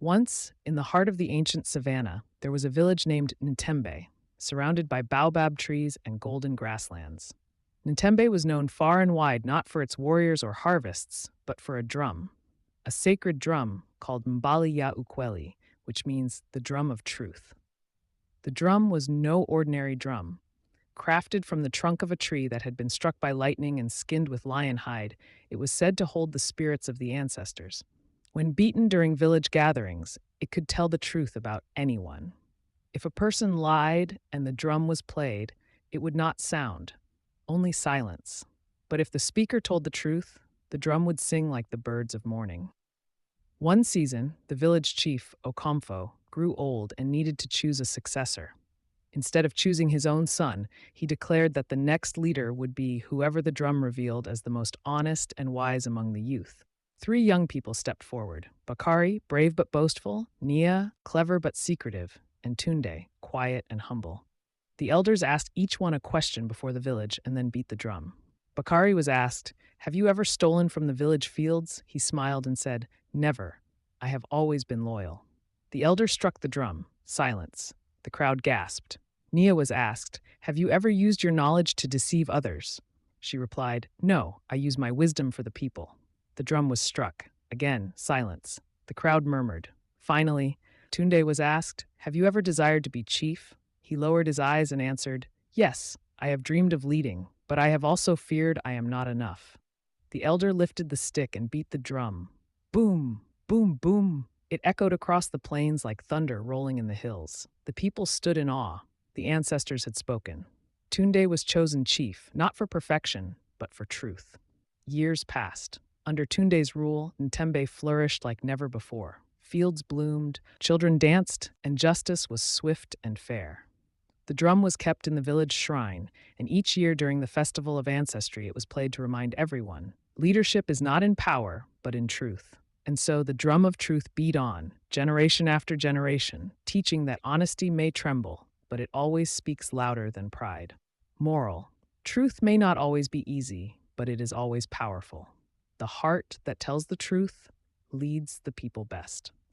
Once, in the heart of the ancient savannah, there was a village named Ntembe, surrounded by baobab trees and golden grasslands. Ntembe was known far and wide not for its warriors or harvests, but for a sacred drum called Mbali ya Ukweli, which means the drum of truth. The drum was no ordinary drum. Crafted from the trunk of a tree that had been struck by lightning and skinned with lion hide, it was said to hold the spirits of the ancestors. When beaten during village gatherings, it could tell the truth about anyone. If a person lied and the drum was played, it would not sound, only silence. But if the speaker told the truth, the drum would sing like the birds of morning. One season, the village chief, Okomfo, grew old and needed to choose a successor. Instead of choosing his own son, he declared that the next leader would be whoever the drum revealed as the most honest and wise among the youth. Three young people stepped forward: Bakari, brave but boastful; Nia, clever but secretive; and Tunde, quiet and humble. The elders asked each one a question before the village and then beat the drum. Bakari was asked, "Have you ever stolen from the village fields?" He smiled and said, "Never. I have always been loyal." The elder struck the drum. Silence. The crowd gasped. Nia was asked, "Have you ever used your knowledge to deceive others?" She replied, "No, I use my wisdom for the people." The drum was struck. Again, silence. The crowd murmured. Finally, Tunde was asked, "Have you ever desired to be chief?" He lowered his eyes and answered, "Yes, I have dreamed of leading, but I have also feared I am not enough." The elder lifted the stick and beat the drum. Boom, boom, boom. It echoed across the plains like thunder rolling in the hills. The people stood in awe. The ancestors had spoken. Tunde was chosen chief, not for perfection, but for truth. Years passed. Under Tunde's rule, Ntembe flourished like never before. Fields bloomed, children danced, and justice was swift and fair. The drum was kept in the village shrine, and each year during the Festival of Ancestry it was played to remind everyone, leadership is not in power, but in truth. And so the drum of truth beat on, generation after generation, teaching that honesty may tremble, but it always speaks louder than pride. Moral: truth may not always be easy, but it is always powerful. The heart that tells the truth leads the people best.